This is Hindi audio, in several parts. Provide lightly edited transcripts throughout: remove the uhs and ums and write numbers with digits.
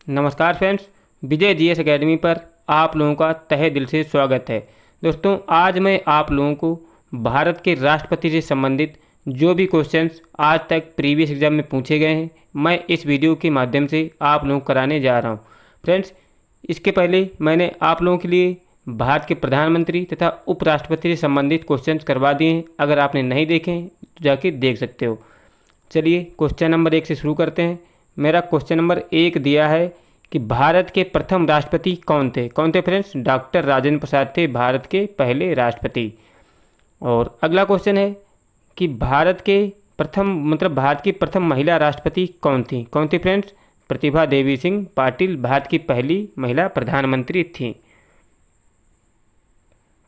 नमस्कार फ्रेंड्स, विजय जीएस एकेडमी पर आप लोगों का तहे दिल से स्वागत है। दोस्तों, आज मैं आप लोगों को भारत के राष्ट्रपति से संबंधित जो भी क्वेश्चंस आज तक प्रीवियस एग्जाम में पूछे गए हैं, मैं इस वीडियो के माध्यम से आप लोगों को कराने जा रहा हूं। फ्रेंड्स, इसके पहले मैंने आप लोगों के लिए भारत के प्रधानमंत्री तथा उपराष्ट्रपति से संबंधित क्वेश्चंस करवा दिए हैं। अगर आपने नहीं देखे हैं तो जाके देख सकते हो। चलिए क्वेश्चन नंबर 1 से शुरू करते हैं। मेरा क्वेश्चन नंबर 1 दिया है कि भारत के प्रथम राष्ट्रपति कौन थे फ्रेंड्स? डॉक्टर राजेंद्र प्रसाद थे भारत के पहले राष्ट्रपति। और अगला क्वेश्चन है कि भारत की प्रथम महिला राष्ट्रपति कौन थी फ्रेंड्स? प्रतिभा देवी सिंह पाटिल भारत की पहली महिला प्रधानमंत्री थी।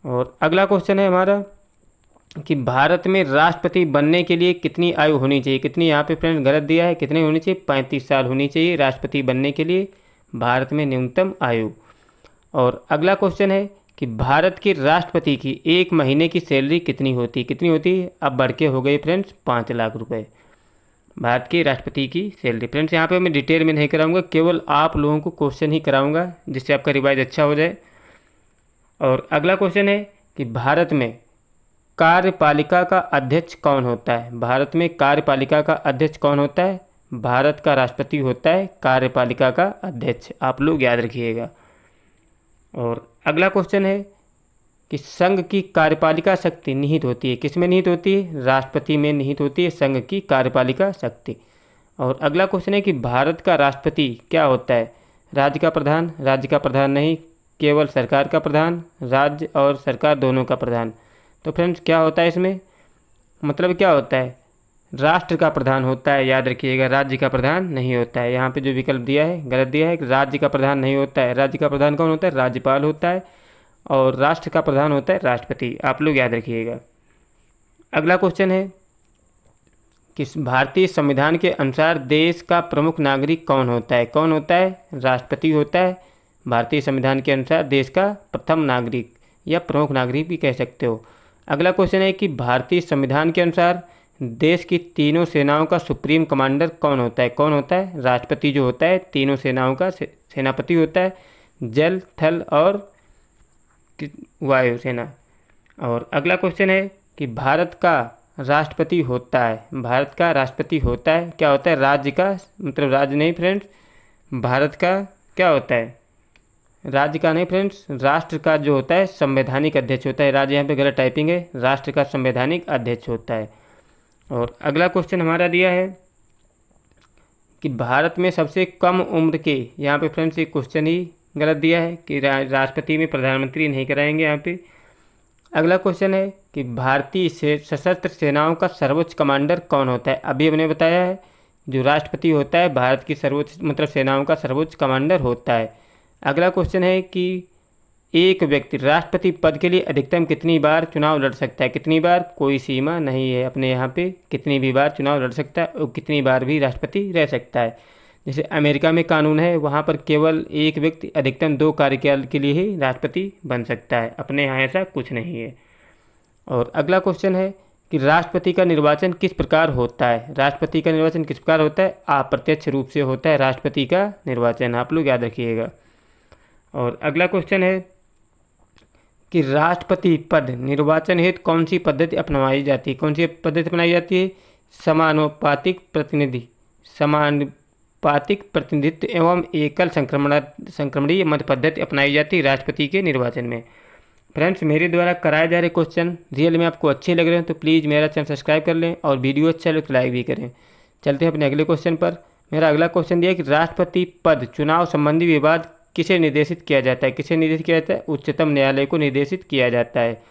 और अगला क्वेश्चन है हमारा कि भारत में राष्ट्रपति बनने के लिए कितनी आयु होनी चाहिए? कितनी यहाँ पे फ्रेंड्स गलत दिया है, कितनी होनी चाहिए? 35 साल होनी चाहिए राष्ट्रपति बनने के लिए भारत में न्यूनतम आयु। और अगला क्वेश्चन है कि भारत के राष्ट्रपति की एक महीने की सैलरी कितनी होती है? अब बढ़ के हो गई फ्रेंड्स 5 लाख रुपए भारत के राष्ट्रपति की सैलरी। फ्रेंड्स, यहाँ पे मैं डिटेल में नहीं कराऊंगा, केवल आप लोगों को क्वेश्चन ही कराऊंगा जिससे आपका रिवाइज अच्छा हो जाए। और अगला क्वेश्चन है कि भारत में कार्यपालिका का अध्यक्ष कौन होता है? भारत में कार्यपालिका का अध्यक्ष कौन होता है? भारत का राष्ट्रपति होता है कार्यपालिका का अध्यक्ष, आप लोग याद रखिएगा। और अगला क्वेश्चन है कि संघ की कार्यपालिका शक्ति निहित होती है, किस में निहित होती है? राष्ट्रपति में निहित होती है संघ की कार्यपालिका शक्ति। और अगला क्वेश्चन है कि भारत का राष्ट्रपति क्या होता है? राज्य का प्रधान, राज्य का प्रधान नहीं, केवल सरकार का प्रधान, राज्य और सरकार दोनों का प्रधान। तो फ्रेंड्स, क्या होता है इसमें? मतलब क्या होता है? राष्ट्र का प्रधान होता है, याद रखिएगा, राज्य का प्रधान नहीं होता है। यहाँ पे जो विकल्प दिया है गलत दिया है कि राज्य का प्रधान नहीं होता है। राज्य का प्रधान कौन होता है? राज्यपाल होता है। और राष्ट्र का प्रधान होता है राष्ट्रपति, आप लोग याद रखिएगा। अगला क्वेश्चन है कि भारतीय संविधान के अनुसार देश का प्रमुख नागरिक कौन होता है? कौन होता है? राष्ट्रपति होता है भारतीय संविधान के अनुसार देश का प्रथम नागरिक या प्रमुख नागरिक भी कह सकते हो। अगला क्वेश्चन है कि भारतीय संविधान के अनुसार देश की तीनों सेनाओं का सुप्रीम कमांडर कौन होता है? कौन होता है? राष्ट्रपति जो होता है तीनों सेनाओं का सेनापति होता है, जल, थल और वायु सेना। और अगला क्वेश्चन है कि भारत का राष्ट्रपति होता है, भारत का राष्ट्रपति होता है, क्या होता है? राज्य का, मतलब राज्य नहीं फ्रेंड्स, भारत का क्या होता है? राज्य का नहीं फ्रेंड्स, राष्ट्र का जो होता है संवैधानिक अध्यक्ष होता है। राज्य यहाँ पे गलत टाइपिंग है, राष्ट्र का संवैधानिक अध्यक्ष होता है। और अगला क्वेश्चन हमारा दिया है कि भारत में सबसे कम उम्र के, यहाँ पे फ्रेंड्स एक क्वेश्चन ही गलत दिया है कि राष्ट्रपति में प्रधानमंत्री नहीं कराएंगे यहाँ पे। अगला क्वेश्चन है कि भारतीय सशस्त्र सेनाओं का सर्वोच्च कमांडर कौन होता है? अभी हमने बताया है जो राष्ट्रपति होता है भारत की सर्वोच्च सेनाओं का सर्वोच्च कमांडर होता है। अगला क्वेश्चन है कि एक व्यक्ति राष्ट्रपति पद के लिए अधिकतम कितनी बार चुनाव लड़ सकता है? कितनी बार? कोई सीमा नहीं है अपने यहाँ पे, कितनी भी बार चुनाव लड़ सकता है और कितनी बार भी राष्ट्रपति रह सकता है। जैसे अमेरिका में कानून है, वहाँ पर केवल एक व्यक्ति अधिकतम 2 कार्यकाल के लिए ही राष्ट्रपति बन सकता है, अपने यहाँ ऐसा कुछ नहीं है। और अगला क्वेश्चन है कि राष्ट्रपति का निर्वाचन किस प्रकार होता है? राष्ट्रपति का निर्वाचन किस प्रकार होता है? अप्रत्यक्ष रूप से होता है राष्ट्रपति का निर्वाचन, आप लोग याद रखिएगा। और अगला क्वेश्चन है कि राष्ट्रपति पद निर्वाचन हेतु कौन सी पद्धति अपनाई जाती है? कौन सी पद्धति अपनाई जाती है? समानुपातिक प्रतिनिधित्व एवं एकल संक्रमणीय मत पद्धति अपनाई जाती है राष्ट्रपति के निर्वाचन में। फ्रेंड्स, मेरे द्वारा कराए जा रहे क्वेश्चन रियल में आपको अच्छे लग रहे हैं तो प्लीज़ मेरा चैनल सब्सक्राइब कर लें और वीडियो अच्छा लगे तो लाइक भी करें। चलते हैं अपने अगले क्वेश्चन पर। मेरा अगला क्वेश्चन दिया कि राष्ट्रपति पद चुनाव संबंधी विवाद किसे निर्देशित किया जाता है? किसे निर्देशित किया जाता है? उच्चतम न्यायालय को निर्देशित किया जाता है।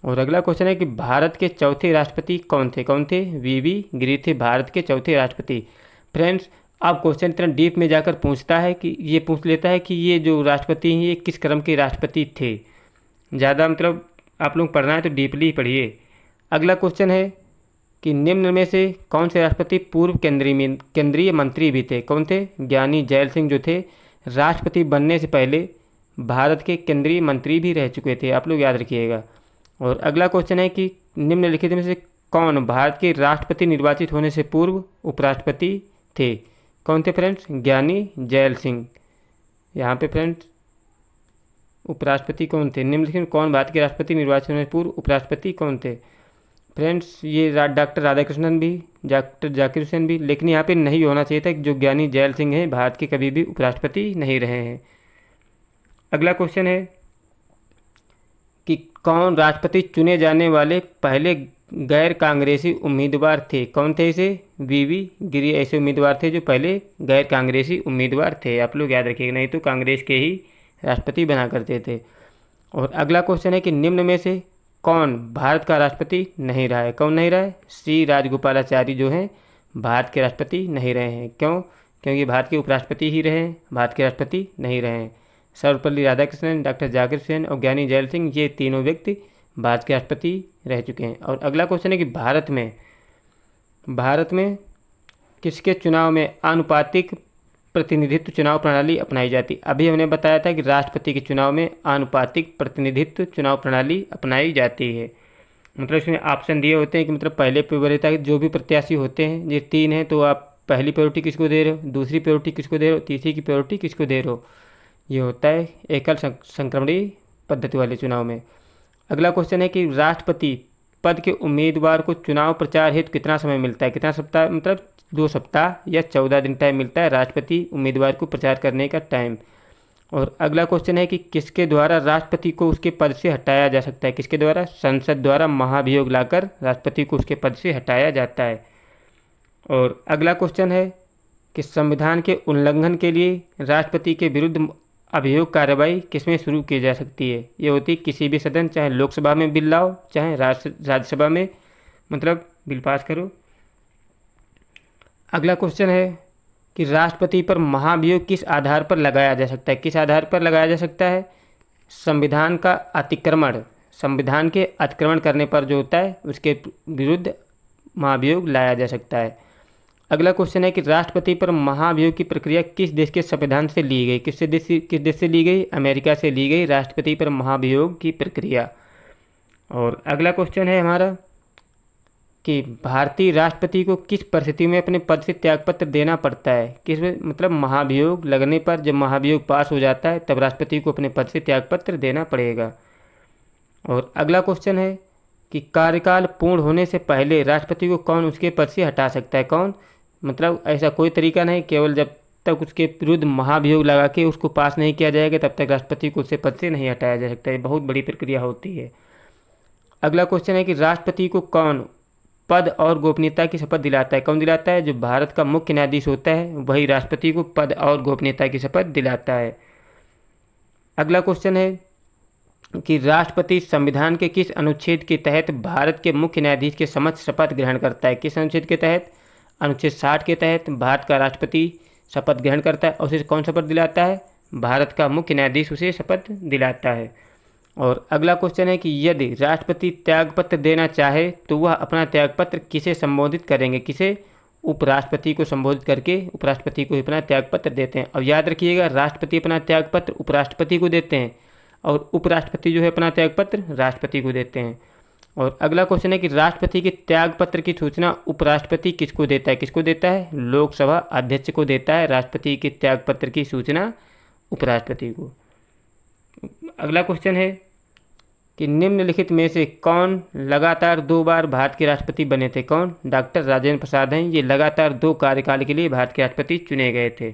और अगला क्वेश्चन है कि भारत के चौथे राष्ट्रपति कौन थे? वीवी गिरि थे भारत के चौथे राष्ट्रपति। फ्रेंड्स, अब क्वेश्चन इतना डीप में जाकर पूछता है कि ये पूछ लेता है कि ये जो राष्ट्रपति हैं ये किस क्रम के राष्ट्रपति थे। ज़्यादा मतलब आप लोग पढ़ना है तो डीपली ही पढ़िए। अगला क्वेश्चन है कि निम्न में से कौन से राष्ट्रपति पूर्व केंद्रीय मंत्री भी थे? कौन थे? ज्ञानी जैल सिंह जो थे राष्ट्रपति बनने से पहले भारत के केंद्रीय मंत्री भी रह चुके थे, आप लोग याद रखिएगा। और अगला क्वेश्चन है कि निम्नलिखित में से कौन भारत के राष्ट्रपति निर्वाचित होने से पूर्व उपराष्ट्रपति थे? कौन थे फ्रेंड्स? ज्ञानी जैल सिंह। यहाँ पे फ्रेंड्स उपराष्ट्रपति कौन थे, निम्नलिखित में कौन भारत के राष्ट्रपति निर्वाचन में पूर्व उपराष्ट्रपति कौन थे। फ्रेंड्स ये डॉक्टर राधाकृष्णन भी, डॉक्टर जाकिर हुसैन भी, लेकिन यहाँ पे नहीं होना चाहिए था कि जो ज्ञानी जैल सिंह हैं भारत के कभी भी उपराष्ट्रपति नहीं रहे हैं। अगला क्वेश्चन है कि कौन राष्ट्रपति चुने जाने वाले पहले गैर कांग्रेसी उम्मीदवार थे। कौन थे इसे, वीवी गिरी ऐसे उम्मीदवार थे जो पहले गैर कांग्रेसी उम्मीदवार थे। आप लोग याद रखिएगा, नहीं तो कांग्रेस के ही राष्ट्रपति बना करते थे। और अगला क्वेश्चन है कि निम्न में से कौन भारत का राष्ट्रपति नहीं रहा है। कौन नहीं रहा है, श्री राजगोपालाचारी जो हैं भारत के राष्ट्रपति नहीं रहे हैं। क्यों, क्योंकि भारत के उपराष्ट्रपति ही रहे हैं, भारत के राष्ट्रपति नहीं रहे हैं। सर्वपल्ली राधाकृष्णन, डॉक्टर जाकिर हुसैन और ज्ञानी जैल सिंह ये तीनों व्यक्ति भारत के राष्ट्रपति रह चुके हैं। और अगला क्वेश्चन है कि भारत में किसके चुनाव में आनुपातिक प्रतिनिधित्व चुनाव प्रणाली अपनाई जाती। अभी हमने बताया था कि राष्ट्रपति के चुनाव में आनुपातिक प्रतिनिधित्व चुनाव प्रणाली अपनाई जाती है। मतलब इसमें ऑप्शन दिए होते हैं कि मतलब पहले वरीयता जो भी प्रत्याशी होते हैं, ये 3 हैं, तो आप पहली प्रायोरिटी किसको दे रहे हो, दूसरी प्रायोरिटी किसको दे रहे हो, तीसरी की प्रायोरिटी किसको दे रहे हो। ये होता है एकल संक्रमणीय पद्धति वाले चुनाव में। अगला क्वेश्चन है कि राष्ट्रपति पद के उम्मीदवार को चुनाव प्रचार हेतु कितना समय मिलता है। कितना सप्ताह, मतलब 2 सप्ताह या 14 दिन टाइम मिलता है राष्ट्रपति उम्मीदवार को प्रचार करने का टाइम। और अगला क्वेश्चन है कि किसके द्वारा राष्ट्रपति को उसके पद से हटाया जा सकता है। किसके द्वारा, संसद द्वारा महाभियोग लाकर राष्ट्रपति को उसके पद से हटाया जाता है। और अगला क्वेश्चन है कि संविधान के उल्लंघन के लिए राष्ट्रपति के विरुद्ध अभियोग कार्रवाई किसमें शुरू की जा सकती है। ये होती है किसी भी सदन, चाहे लोकसभा में बिल लाओ, चाहे राज्यसभा में मतलब बिल पास करो। अगला क्वेश्चन है कि राष्ट्रपति पर महाभियोग किस आधार पर लगाया जा सकता है। किस आधार पर लगाया जा सकता है, संविधान का अतिक्रमण, संविधान के अतिक्रमण करने पर जो होता है उसके विरुद्ध महाभियोग लाया जा सकता है। अगला क्वेश्चन है कि राष्ट्रपति पर महाभियोग की प्रक्रिया किस देश के संविधान से ली गई। किस देश से ली गई, अमेरिका से ली गई राष्ट्रपति पर महाभियोग की प्रक्रिया। और अगला क्वेश्चन है हमारा कि भारतीय राष्ट्रपति को किस परिस्थिति में अपने पद से त्यागपत्र देना पड़ता है। किस मतलब महाभियोग लगने पर, जब महाभियोग पास हो जाता है तब राष्ट्रपति को अपने पद से त्यागपत्र देना पड़ेगा। और अगला क्वेश्चन है कि कार्यकाल पूर्ण होने से पहले राष्ट्रपति को कौन उसके पद से हटा सकता है। कौन, मतलब ऐसा कोई तरीका नहीं, केवल जब तक उसके विरुद्ध महाभियोग लगा के उसको पास नहीं किया जाएगा तब तक राष्ट्रपति को उससे पद से नहीं हटाया जा सकता है। बहुत बड़ी प्रक्रिया होती है। अगला क्वेश्चन है कि राष्ट्रपति को कौन पद और गोपनीयता की शपथ दिलाता है। कौन दिलाता है, जो भारत का मुख्य न्यायाधीश होता है वही राष्ट्रपति को पद और गोपनीयता की शपथ दिलाता है। अगला क्वेश्चन है कि राष्ट्रपति संविधान के किस अनुच्छेद के तहत भारत के मुख्य न्यायाधीश के समक्ष शपथ ग्रहण करता है। किस अनुच्छेद के तहत, अनुच्छेद 60 के तहत भारत का राष्ट्रपति शपथ ग्रहण करता है और उसे कौन शपथ दिलाता है, भारत का मुख्य न्यायाधीश उसे शपथ दिलाता है। और अगला क्वेश्चन है कि यदि राष्ट्रपति त्यागपत्र देना चाहे तो वह अपना त्यागपत्र किसे संबोधित करेंगे। किसे, उपराष्ट्रपति को संबोधित करके उपराष्ट्रपति को अपना त्यागपत्र देते हैं। और याद रखिएगा, राष्ट्रपति अपना त्यागपत्र उपराष्ट्रपति को देते हैं और उपराष्ट्रपति जो है अपना त्यागपत्र राष्ट्रपति को देते हैं। और अगला क्वेश्चन है कि राष्ट्रपति के त्यागपत्र की सूचना उपराष्ट्रपति किसको देता है। किसको देता है, लोकसभा अध्यक्ष को देता है राष्ट्रपति के त्यागपत्र की सूचना उपराष्ट्रपति को। अगला क्वेश्चन है कि निम्नलिखित में से कौन लगातार 2 बार भारत के राष्ट्रपति बने थे। कौन, डॉक्टर राजेंद्र प्रसाद हैं, ये लगातार 2 कार्यकाल के लिए भारत के राष्ट्रपति चुने गए थे।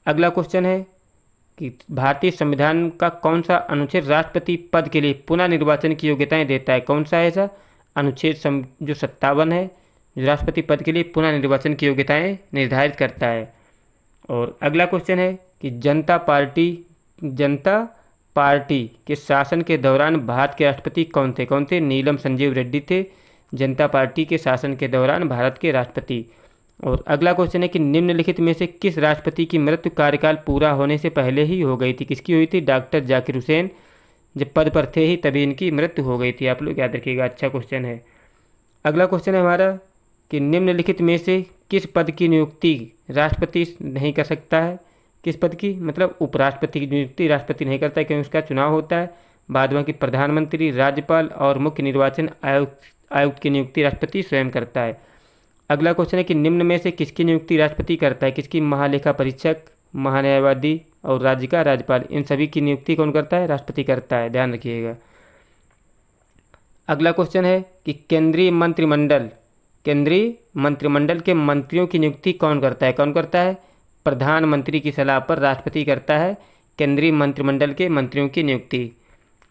अगला क्वेश्चन है कि भारतीय संविधान का कौन सा अनुच्छेद राष्ट्रपति पद के लिए पुनः निर्वाचन की योग्यताएं देता है। कौन सा है ऐसा अनुच्छेद, जो 57 है, जो राष्ट्रपति पद के लिए पुनः निर्वाचन की योग्यताएं निर्धारित करता है। और अगला क्वेश्चन है कि जनता पार्टी के शासन के दौरान भारत के राष्ट्रपति कौन थे। कौन थे, नीलम संजीव रेड्डी थे जनता पार्टी के शासन के दौरान भारत के राष्ट्रपति। और अगला क्वेश्चन है कि निम्नलिखित में से किस राष्ट्रपति की मृत्यु कार्यकाल पूरा होने से पहले ही हो गई थी। किसकी हुई थी, डॉक्टर जाकिर हुसैन जब पद पर थे ही तभी इनकी मृत्यु हो गई थी। आप लोग याद रखिएगा, अच्छा क्वेश्चन है। अगला क्वेश्चन है हमारा कि निम्नलिखित में से किस पद की नियुक्ति राष्ट्रपति नहीं कर सकता है। किस पद की, मतलब उपराष्ट्रपति की नियुक्ति राष्ट्रपति नहीं करता है क्योंकि उसका चुनाव होता है। बाद बाकी प्रधानमंत्री, राज्यपाल और मुख्य निर्वाचन आयुक्त की नियुक्ति राष्ट्रपति स्वयं करता है। अगला क्वेश्चन है कि निम्न में से किसकी नियुक्ति राष्ट्रपति करता है। किसकी, महालेखा परीक्षक, महान्यायवादी और राज्य का राज्यपाल, इन सभी की नियुक्ति कौन करता है? राष्ट्रपति करता है, ध्यान रखिएगा। अगला क्वेश्चन है कि केंद्रीय मंत्रिमंडल के मंत्रियों की नियुक्ति कौन करता है? कौन करता है? प्रधानमंत्री की सलाह पर राष्ट्रपति करता है केंद्रीय मंत्रिमंडल के मंत्रियों की नियुक्ति।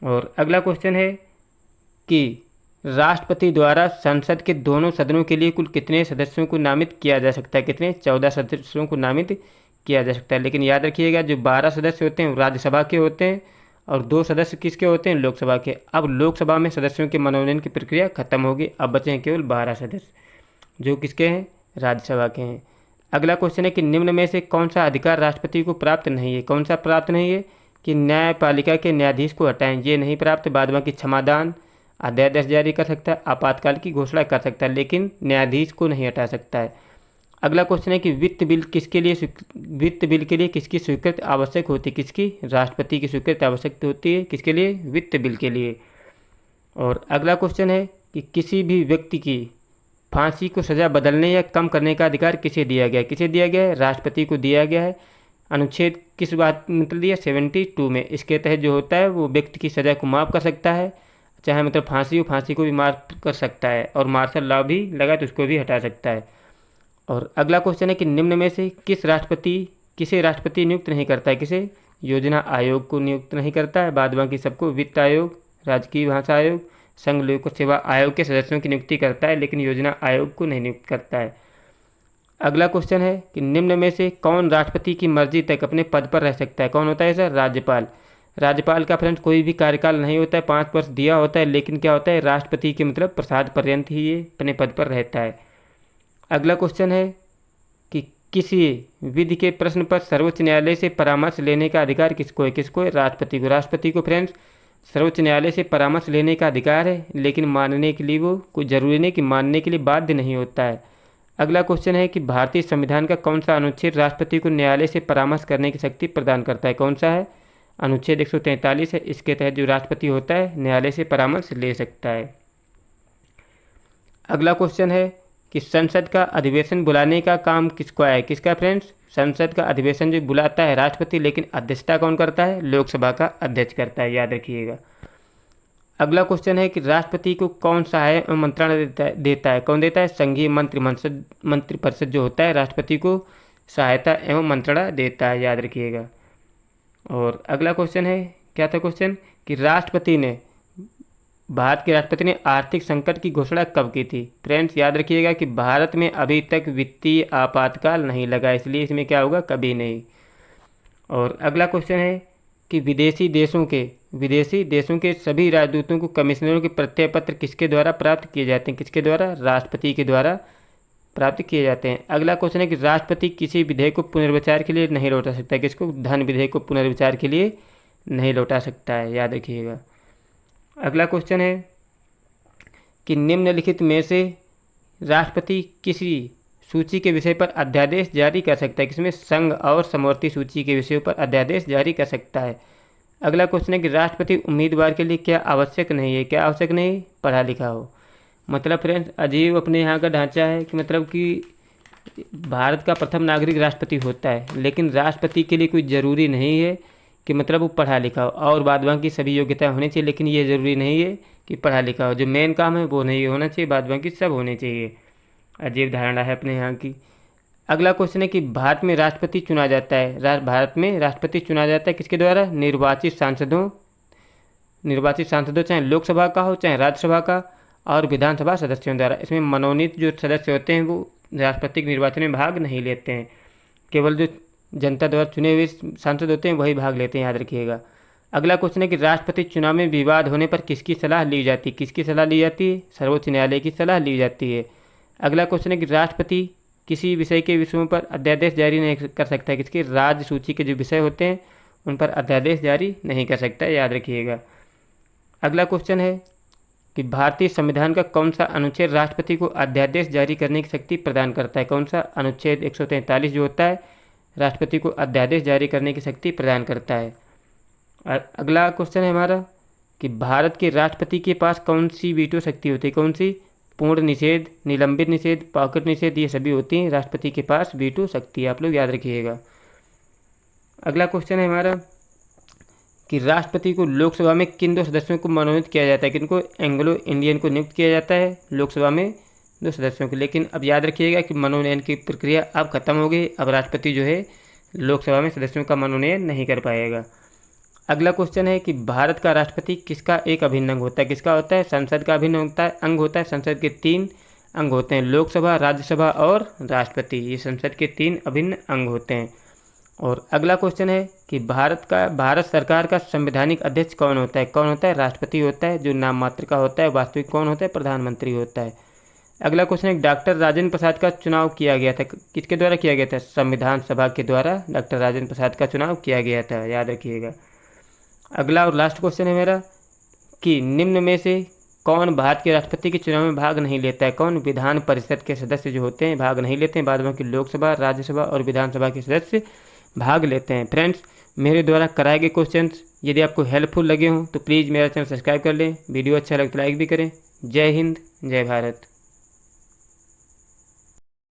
और अगला क्वेश्चन है कि राष्ट्रपति द्वारा संसद के दोनों सदनों के लिए कुल कितने सदस्यों को नामित किया जा सकता है? कितने? 14 सदस्यों को नामित किया जा सकता है। लेकिन याद रखिएगा, जो 12 सदस्य होते हैं वो राज्यसभा के होते हैं और 2 सदस्य किसके होते हैं? लोकसभा के। अब लोकसभा में सदस्यों के मनोनयन की प्रक्रिया खत्म होगी, अब बचे हैं केवल 12 सदस्य, जो किसके हैं? राज्यसभा के हैं। अगला क्वेश्चन है कि निम्न में से कौन सा अधिकार राष्ट्रपति को प्राप्त नहीं है? कौन सा प्राप्त नहीं है? कि न्यायपालिका के न्यायाधीश को हटाएं, ये नहीं प्राप्त। बाद बाकी क्षमादान, अध्यादेश जारी कर सकता है, आपातकाल की घोषणा कर सकता है, लेकिन न्यायाधीश को नहीं हटा सकता है। अगला क्वेश्चन है कि वित्त बिल के लिए किसकी स्वीकृति आवश्यक होती है? किसकी? राष्ट्रपति की स्वीकृति आवश्यक होती है। किसके लिए? वित्त बिल के लिए। और अगला क्वेश्चन है कि किसी भी व्यक्ति की फांसी को सज़ा बदलने या कम करने का अधिकार किसे दिया गया है? किसे दिया गया है? राष्ट्रपति को दिया गया है। अनुच्छेद किस बात मतलब दिया? 72 में। इसके तहत जो होता है वो व्यक्ति की सज़ा को माफ़ कर सकता है, चाहे मतलब फांसी हो, फांसी को भी माफ़ कर सकता है, और मार्शल लॉ भी लगा तो उसको भी हटा सकता है। और अगला क्वेश्चन है कि निम्न में से किसे राष्ट्रपति नियुक्त नहीं करता है? किसे? योजना आयोग को नियुक्त नहीं करता है। बाद बाकी सबको वित्त आयोग, राजकीय भाषा आयोग, संघ लोक सेवा आयोग के सदस्यों की नियुक्ति करता है, लेकिन योजना आयोग को नहीं नियुक्त करता है। अगला क्वेश्चन है कि निम्न में से कौन राष्ट्रपति की मर्जी तक अपने पद पर रह सकता है? कौन होता है सर? राज्यपाल। राज्यपाल का फ्रेंड्स कोई भी कार्यकाल नहीं होता है, 5 वर्ष दिया होता है, लेकिन क्या होता है? राष्ट्रपति के मतलब प्रसाद पर्यंत ही ये अपने पद पर रहता है। अगला क्वेश्चन है कि किसी विधि के प्रश्न पर सर्वोच्च न्यायालय से परामर्श लेने का अधिकार किसको है? किसको है? राष्ट्रपति को। राष्ट्रपति को फ्रेंड्स सर्वोच्च न्यायालय से परामर्श लेने का अधिकार है, लेकिन मानने के लिए वो कोई ज़रूरी नहीं कि मानने के लिए बाध्य नहीं होता है। अगला क्वेश्चन है कि भारतीय संविधान का कौन सा अनुच्छेद राष्ट्रपति को न्यायालय से परामर्श करने की शक्ति प्रदान करता है? कौन सा है? अनुच्छेद 143 है। इसके तहत जो राष्ट्रपति होता है न्यायालय से परामर्श ले सकता है। अगला क्वेश्चन है कि संसद का अधिवेशन बुलाने का काम किसका है? किसका फ्रेंड्स? संसद का अधिवेशन जो बुलाता है राष्ट्रपति, लेकिन अध्यक्षता कौन करता है? लोकसभा का अध्यक्ष करता है, याद रखिएगा। अगला क्वेश्चन है कि राष्ट्रपति को कौन सहायक एवं मंत्रणा देता है? कौन देता है? संघीय मंत्रिपरिषद जो होता है राष्ट्रपति को सहायता एवं मंत्रणा देता है, याद रखिएगा। और अगला क्वेश्चन है, क्या था क्वेश्चन? कि भारत के राष्ट्रपति ने आर्थिक संकट की घोषणा कब की थी? फ्रेंड्स याद रखिएगा कि भारत में अभी तक वित्तीय आपातकाल नहीं लगा, इसलिए इसमें क्या होगा? कभी नहीं। और अगला क्वेश्चन है कि विदेशी देशों के सभी राजदूतों को कमिश्नरों के प्रत्यय पत्र किसके द्वारा प्राप्त किए जाते हैं? किसके द्वारा? राष्ट्रपति के द्वारा प्राप्त किए जाते हैं। अगला क्वेश्चन है कि राष्ट्रपति किसी विधेयक को पुनर्विचार के लिए नहीं लौटा सकता है। किसको? धन विधेयक को पुनर्विचार के लिए नहीं लौटा सकता है, याद रखिएगा। अगला क्वेश्चन है कि निम्नलिखित में से राष्ट्रपति किसी सूची के विषय पर अध्यादेश जारी कर सकता है? किसमें? संघ और समवर्ती सूची के विषयों पर अध्यादेश जारी कर सकता है। अगला क्वेश्चन है कि राष्ट्रपति उम्मीदवार के लिए क्या आवश्यक नहीं है? क्या आवश्यक नहीं? पढ़ा लिखा हो। मतलब फ्रेंड्स अजीब अपने यहाँ का ढांचा है कि मतलब कि भारत का प्रथम नागरिक राष्ट्रपति होता है, लेकिन राष्ट्रपति के लिए कोई ज़रूरी नहीं है कि मतलब वो पढ़ा लिखा हो, और बाद बाकी सभी योग्यता होनी चाहिए, लेकिन ये ज़रूरी नहीं है कि पढ़ा लिखा हो। जो मेन काम है वो नहीं होना चाहिए, बाद बाकी सब होने चाहिए। अजीब धारणा है अपने यहाँ की। अगला क्वेश्चन है कि भारत में राष्ट्रपति चुना जाता है। भारत में राष्ट्रपति चुना जाता है किसके द्वारा? निर्वाचित सांसदों, चाहे लोकसभा का हो चाहे राज्यसभा का, और विधानसभा सदस्यों द्वारा। इसमें मनोनीत जो सदस्य होते हैं वो राष्ट्रपति निर्वाचन में भाग नहीं लेते हैं, केवल जो जनता द्वारा चुने हुए सांसद होते हैं वही भाग लेते हैं, याद रखिएगा। अगला क्वेश्चन है कि राष्ट्रपति चुनाव में विवाद होने पर किसकी सलाह ली जाती है? किसकी सलाह ली जाती है? सर्वोच्च न्यायालय की सलाह ली जाती है। अगला क्वेश्चन है कि राष्ट्रपति किसी विषय के विषयों पर अध्यादेश जारी नहीं कर सकता है। किसके? राज्य सूची के जो विषय होते हैं उन पर अध्यादेश जारी नहीं कर सकता है, याद रखिएगा। अगला क्वेश्चन है कि भारतीय संविधान का कौन सा अनुच्छेद राष्ट्रपति को अध्यादेश जारी करने की शक्ति प्रदान करता है? कौन सा? अनुच्छेद 143 जो होता है राष्ट्रपति को अध्यादेश जारी करने की शक्ति प्रदान करता है। अगला क्वेश्चन है हमारा कि भारत के राष्ट्रपति के पास कौन सी वीटो शक्ति होती है? कौन सी? पूर्ण निषेध, निलंबित निषेध, पॉकेट निषेध, ये सभी होती हैं। राष्ट्रपति के पास वीटो शक्ति है, आप लोग याद रखिएगा। अगला क्वेश्चन है हमारा कि राष्ट्रपति को लोकसभा में किन 2 सदस्यों को मनोनीत किया जाता है। किनको? एंग्लो इंडियन को नियुक्त किया जाता है लोकसभा में 2 सदस्यों को। लेकिन अब याद रखिएगा कि मनोनयन की प्रक्रिया अब खत्म हो गई। अब राष्ट्रपति जो है लोकसभा में सदस्यों का मनोनयन नहीं कर पाएगा। अगला क्वेश्चन है कि भारत का राष्ट्रपति किसका एक अभिन्न अंग होता है। किसका होता है? संसद का अभिन्न अंग होता है। संसद के 3 अंग होते हैं, लोकसभा, राज्यसभा और राष्ट्रपति। ये संसद के 3 अभिन्न अंग होते हैं। और अगला क्वेश्चन है कि भारत सरकार का संवैधानिक अध्यक्ष कौन होता है। कौन होता है? राष्ट्रपति होता है, जो नाम मात्र का होता है। वास्तविक कौन होता है? प्रधानमंत्री होता है। अगला क्वेश्चन है डॉक्टर राजेंद्र प्रसाद का चुनाव किया गया था, किसके द्वारा किया गया था? संविधान सभा के द्वारा डॉक्टर राजेंद्र प्रसाद का चुनाव किया गया था, याद रखिएगा। अगला और लास्ट क्वेश्चन है मेरा कि निम्न में से कौन भारत के राष्ट्रपति के चुनाव में भाग नहीं लेता है। कौन? विधान परिषद के सदस्य जो होते हैं भाग नहीं लेते हैं, बाद बाकी लोकसभा, राज्यसभा और विधानसभा के सदस्य भाग लेते हैं। फ्रेंड्स, मेरे द्वारा कराए गए क्वेश्चंस यदि आपको हेल्पफुल लगे हों तो प्लीज़ मेरा चैनल सब्सक्राइब कर लें। वीडियो अच्छा लगे तो लाइक भी करें। जय हिंद, जय भारत।